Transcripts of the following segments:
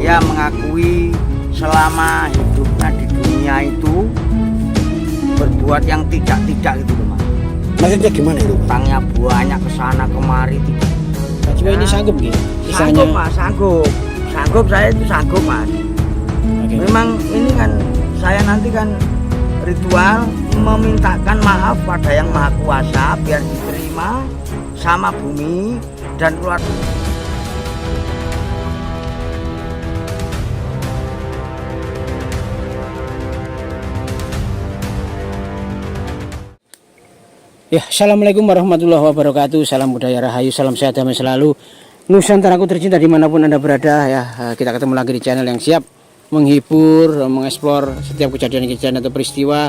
dia mengakui selama hidupnya di dunia itu berbuat yang tidak-tidak gitu loh Mas. Maksudnya gimana itu? Utangnya banyak kesana kemari tidak. Cuma ini sanggup gitu? Sanggup Mas, sanggup. Sanggup, saya itu sanggup Mas. Okay. Memang ini kan saya nanti kan ritual memintakan maaf pada yang maha kuasa biar diterima sama bumi dan keluarga. Ya, assalamualaikum warahmatullahi wabarakatuh. Salam budaya rahayu, salam sehat damai selalu. Nusantaraku tercinta dimanapun anda berada ya. Kita ketemu lagi di channel yang siap menghibur, mengeksplor setiap kejadian-kejadian atau peristiwa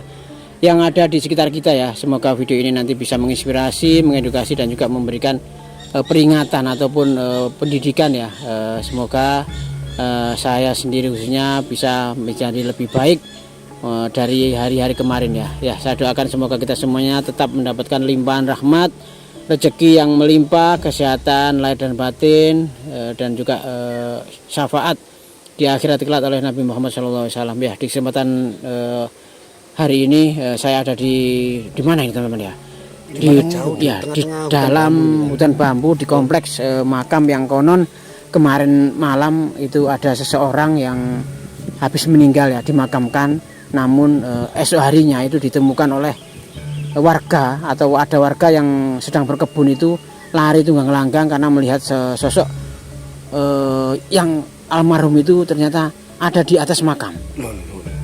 yang ada di sekitar kita ya. Semoga video ini nanti bisa menginspirasi, mengedukasi dan juga memberikan peringatan ataupun pendidikan ya. Semoga saya sendiri khususnya bisa menjadi lebih baik dari hari-hari kemarin ya. Ya, saya doakan semoga kita semuanya tetap mendapatkan limpahan rahmat, rezeki yang melimpah, kesehatan lahir dan batin, dan juga syafaat di akhirat kelak oleh Nabi Muhammad SAW. Ya, di kesempatan hari ini saya ada di mana ini teman-teman ya? Di dalam hutan bambu di kompleks makam yang konon kemarin malam itu ada seseorang yang habis meninggal ya, dimakamkan. Namun esok harinya itu ditemukan oleh warga atau ada warga yang sedang berkebun itu lari tunggang langgang karena melihat sosok yang almarhum itu ternyata ada di atas makam.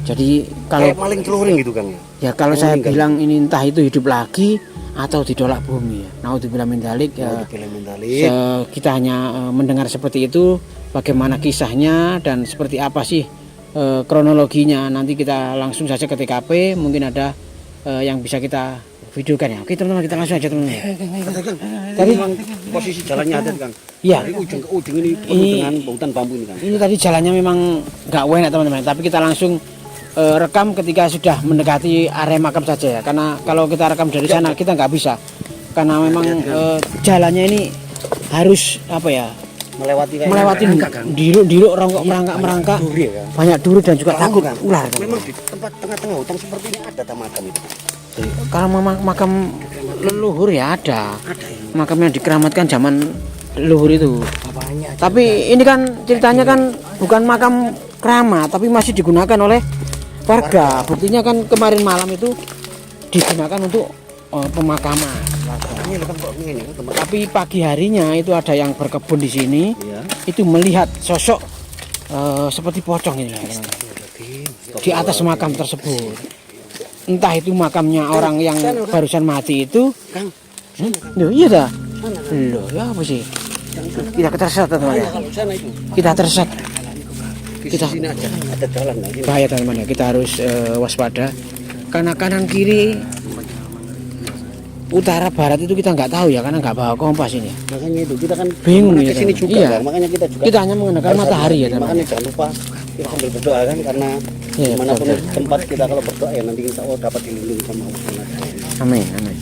Jadi kalau kayak maling teluring gitu kan ya, kalau saya bilang ini entah itu hidup lagi atau ditolak bumi ya. Naudzubillah min dzalik ya. Kita hanya mendengar seperti itu, bagaimana kisahnya dan seperti apa sih kronologinya. Nanti kita langsung saja ke TKP, mungkin ada yang bisa kita videokan ya. Oke teman-teman, kita langsung aja teman-teman. Tadi posisi jalannya ada kan? Iya. Dari ujung ke ujung ini penuh dengan hutan bambu ini kan? Ini tadi jalannya memang nggak enak teman-teman, tapi kita langsung rekam ketika sudah mendekati area makam saja ya. Karena kalau kita rekam dari sana kita nggak bisa, karena memang jalannya ini harus apa ya? melewati diruk rongkok merangkak ya? Banyak duri dan juga takut kan? ular. Memang di tempat tengah-tengah hutan seperti ini ada makam itu. Kalau makam leluhur ya ada. Ya? Makam yang dikeramatkan zaman leluhur itu. Banyak. Tapi ini kan ceritanya kan bukan makam keramat, tapi masih digunakan oleh warga. Buktinya kan kemarin malam itu digunakan untuk pemakaman. Tapi pagi harinya itu ada yang berkebun di sini, ya. Itu melihat sosok seperti pocong ini di atas makam tersebut. Entah itu makamnya orang yang barusan mati itu. Loh, iya dah. Loh, ya apa sih? Kita tersesat teman ya. Kita tersesat. Kita sini aja ada jalan lagi. Bahaya teman ya. Kita harus waspada. Karena kanan kiri utara barat itu kita nggak tahu ya, karena nggak bawa kompas ini. Makanya itu kita kan bingung ya. Kesini juga iya. Kan? Makanya kita juga. Kita hanya menggunakan matahari ya teman. Makanya jangan lupa kita sambil berdoa kan, karena ya, dimanapun tempat kita kalau berdoa ya nanti insya Allah dapat dilindungi sama Allah. Amin, amin.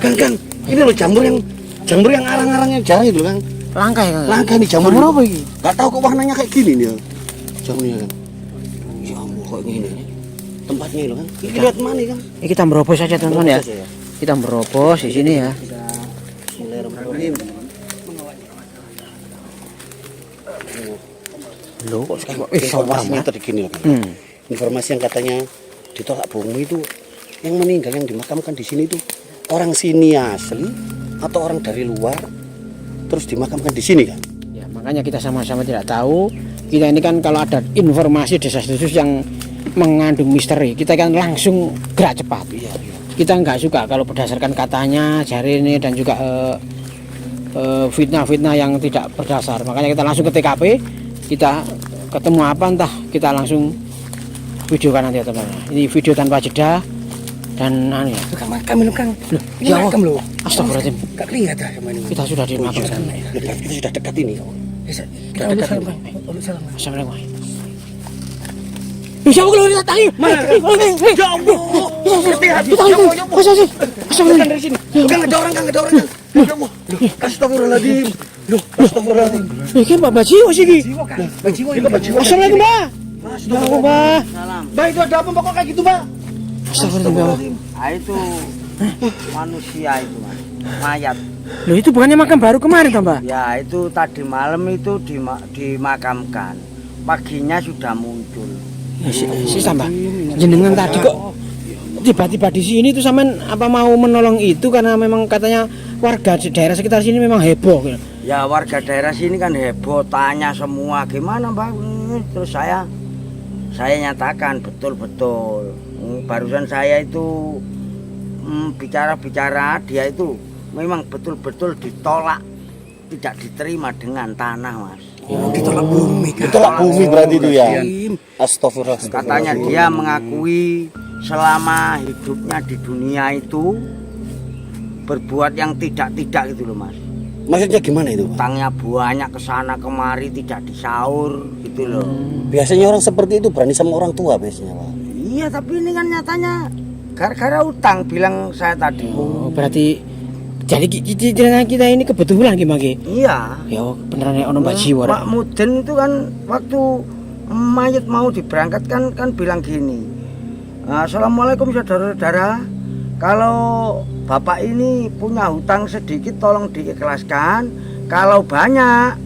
Kang, ini loh jamur yang arang-arangnya jarang itu Kang. Langka ya Kang. Langka nih jamur apa ini? Gak tahu kok warnanya kayak gini nih ya. Jamurnya kan. Ya ampun kok gini. Tempatnya loh kan. Ini lihat mana Kang? Ini kita merobos saja teman-teman ya. Kita merobos di sini ya. Bismillahirrahmanirrahim. Loh, kok informasinya tadi gini loh. Informasi yang katanya ditolak bumi itu yang meninggal yang dimakamkan di sini itu orang sini asli atau orang dari luar terus dimakamkan di sini kan? Ya, makanya kita sama-sama tidak tahu. Kita ini kan kalau ada informasi desas-desus yang mengandung misteri, kita kan langsung gerak cepat. Iya. Kita nggak suka kalau berdasarkan katanya jari ini dan juga fitnah-fitnah yang tidak berdasar. Makanya kita langsung ke TKP, kita ketemu apa entah kita langsung videokan nanti ya teman. Ini video tanpa jeda dan anu ya. Makam itu Kang. Loh, ya makam loh. Astagfirullahaladzim. Gak kelihatan sama ini. Kita sudah di makam. Kita sudah dekat ini. Kita dekat. Assalamualaikum. Bisa kalau kita tangi. Ya Allah. Masa sih? Bukan dari sini. Bukan ada orang, Kang. Ya Allah. Astagfirullahaladzim. Loh, Astagfirullahaladzim. Iki Mbak Bajiwo sih iki. Bajiwo ini Mbak Jiwo. Assalamualaikum, Mbak. Ya Allah, Mbak. Salam. Mbak itu ada apa kok kayak gitu Mbak? Astagfirullahaladzim. Ah, itu manusia itu mas, mayat. Loh itu bukannya makam baru kemarin toh, Mbak? Ya itu tadi malam itu dimakamkan. Paginya sudah muncul. Ya, si Mbak. Jenengan tadi kok tiba-tiba di sini tuh sampean apa mau menolong itu karena memang katanya warga di daerah sekitar sini memang heboh gitu. Ya warga daerah sini kan heboh, tanya semua gimana Mbak. Terus saya nyatakan betul-betul. Barusan saya itu bicara-bicara, dia itu memang betul-betul ditolak, tidak diterima dengan tanah mas. Oh, ditolak bumi kan? Ditolak bumi berarti itu ya? Astagfirullah. Katanya dia mengakui selama hidupnya di dunia itu berbuat yang tidak-tidak gitu loh mas. Maksudnya gimana itu? Utangnya banyak kesana kemari, tidak disaur gitu loh. Biasanya orang seperti itu berani sama orang tua biasanya Pak. Iya tapi ini kan nyatanya gara-gara utang bilang saya tadi. Oh, berarti jadi kita ini kebetulan gimana? Iya. Ya beneran ya ono Mbak Jiwo. Pak Mudin itu kan waktu mayat mau diberangkatkan kan bilang gini. Assalamualaikum saudara-saudara. Kalau bapak ini punya hutang sedikit tolong diikhlaskan. Kalau banyak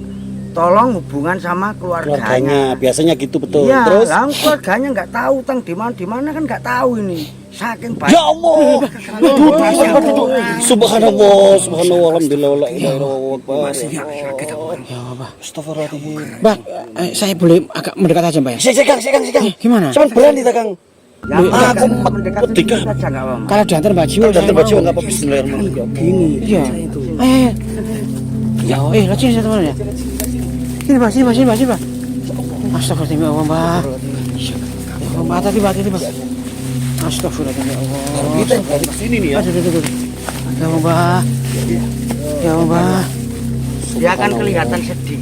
tolong hubungan sama keluarganya. Biasanya gitu betul. Iya, Terus keluarganya nggak tahu utang di mana kan nggak tahu ini. Saking banyak. ya Allah. Subhanallah, subhanallah, alhamdulillah, la ilaha illallah. Ya apa? Astagfirullahaladzim. Mbak, saya boleh agak mendekat aja Mbak ya? Sigang. Gimana? Cuman berani tak Kang? Ya, Aku mendekat tiga. saja nggak apa-apa. Kalau diantar Mbak Jiwo, Dan saya terbaca mau. enggak apa bismillahirrahmanirrahim. Gini. Iya. Ya, lagi saya teman ya. Sini Mbak. Astagfirullahaladzim ya Allah Mbak. Ya Allah Mbak, tadi Mbak. Astagfirullahaladzim ya Allah. Kita dari sini nih ya. Aduh. Ya Allah Mbak. Ya Allah Mbak. Dia akan kelihatan sedih.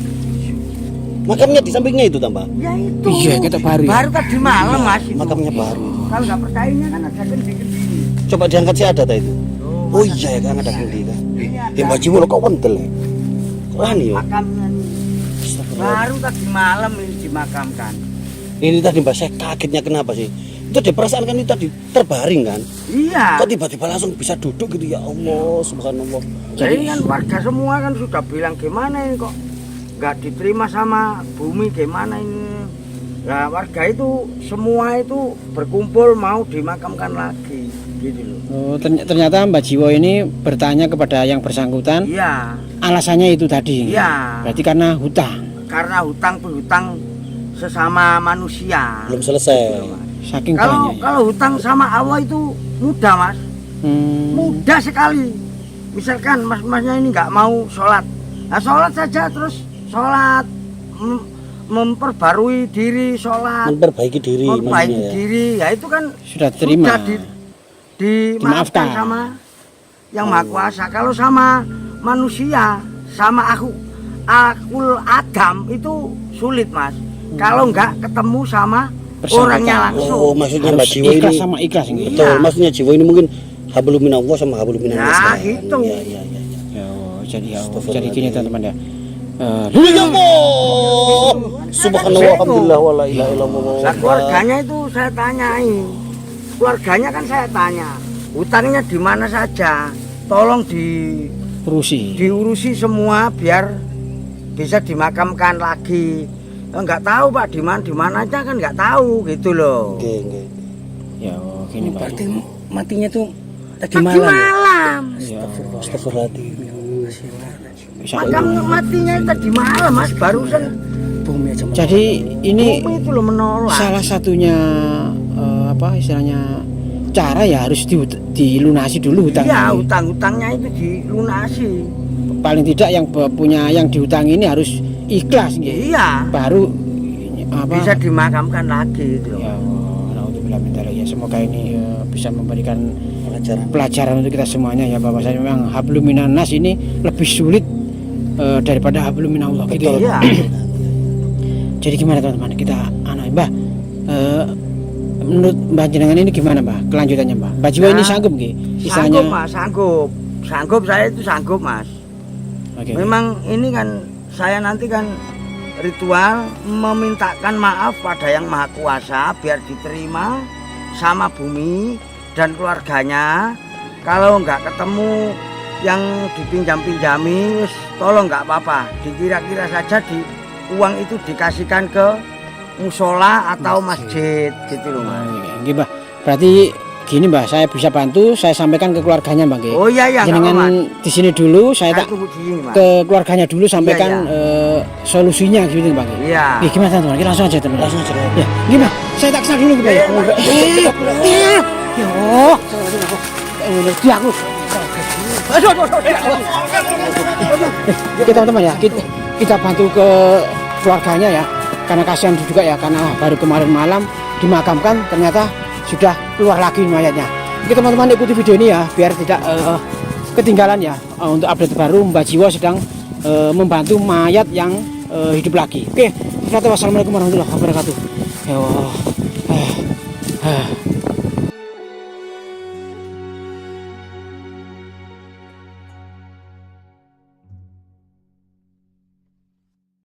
Makamnya di sampingnya itu tambah. Ya itu. Iya, kita baru ya. Baru tadi malam mas. Itu. Makamnya baru. Kalau nggak percayanya kan ada kendi-kendi. Coba diangkat sih ada itu. Oh iya ya kan ada kendi kan. Mbak Jiwo lo kok wentel ya? Wani yo. Makamnya nih. Baru tadi malam ini dimakamkan. Ini tadi Mbak saya kagetnya kenapa sih? Itu di perasaan kan itu tadi terbaring kan? Iya. Kok tiba-tiba langsung bisa duduk gitu ya Allah subhanallah. Jadi kan warga semua kan sudah bilang gimana ini kok nggak diterima sama bumi gimana ini. Nah warga itu semua itu berkumpul mau dimakamkan lagi gitu loh. Oh, ternyata Mbak Jiwo ini bertanya kepada yang bersangkutan. Iya. Alasannya itu tadi. Iya. Berarti karena hutang. Karena hutang piutang sesama manusia. Belum selesai. Saking Kalau banyak. kalau hutang sama Allah itu mudah mas, mudah sekali. Misalkan mas-masnya ini nggak mau sholat, nah sholat saja terus sholat, memperbarui diri sholat, Memperbaiki diri memperbaiki maksudnya ya. diri, ya itu kan Sudah terima. dimaafkan sama yang Maha Kuasa. Kalau sama manusia, sama akul Adam itu sulit mas. Kalau nggak ketemu sama orangnya langsung. Oh maksudnya Mbak Harus Jiwo ikhlas ini sama ikhlas ini. betul. Iya. Maksudnya Jiwo ini mungkin hablum minallah sama hablum minannas. Nah, kan? gitu. Iya. Ya, jadi gini teman-teman ya. Ya Allah. Subhanallah alhamdulillah wala ilaha illallah. Nah, keluarganya itu saya tanyai. Keluarganya kan saya tanya, hutangnya di mana saja. Tolong diurusi semua biar bisa dimakamkan lagi. Enggak tahu Pak di mana aja kan enggak tahu gitu loh. Oke. Ya, gini Pak. Berarti matinya tuh tadi Tadi malam. malam. Ya, Astagfirullahaladzim. insya Makam Allah. matinya tadi malam Mas barusan. Bumi aja mau. Jadi ini Bumi itu loh menolak. salah satunya apa istilahnya cara ya harus dilunasi dulu hutang. Iya, ini. hutang-hutangnya itu dilunasi. Paling tidak yang punya yang dihutangi ini harus ikhlas gitu. Iya. Baru apa? Bisa dimakamkan lagi itu. Ya, naudzubillah min dzalik ya. Semoga ini bisa memberikan Pelajaran. untuk kita semuanya ya bahwasanya memang hablum minannas ini lebih sulit daripada hablum minallah gitu. Iya. Jadi gimana teman-teman? Kita Mbah menurut Mbah jenengan ini gimana Mbah? Kelanjutannya Mbah. Mbah Jiwo ini sanggup nggih? Sanggup Mas, sanggup. Sanggup saya itu sanggup Mas. Oke. Memang ini kan saya nanti kan ritual memintakan maaf pada yang maha kuasa biar diterima sama bumi dan keluarganya. Kalau nggak ketemu yang dipinjam-pinjami, tolong nggak apa-apa, dikira-kira saja di uang itu dikasihkan ke musola atau masjid gitu loh Mas. Nggih, Mbah. Berarti gini Mbah, saya bisa bantu, saya sampaikan ke keluarganya Mbah nggih. Oh iya ya, Jenengan di sini dulu, saya tak tunggu di sini Mas. ke keluarganya dulu sampaikan solusinya gitu Mbah nggih. Iya. Nggih, gimana teman-teman? Kita langsung aja teman. Langsung aja. Ya, gimana? Saya tak kesana dulu Mbah ya. Ya Allah. Ngerti aku. Aduh. Kita teman-teman ya, kita bantu ke keluarganya ya. Karena kasihan juga ya, karena baru kemarin malam dimakamkan ternyata sudah keluar lagi mayatnya. Oke teman-teman, ikuti video ini ya biar tidak ketinggalan ya. Untuk update baru, Mbah Jiwo sedang membantu mayat yang hidup lagi. Oke, wassalamualaikum warahmatullahi wabarakatuh. Ya Allah.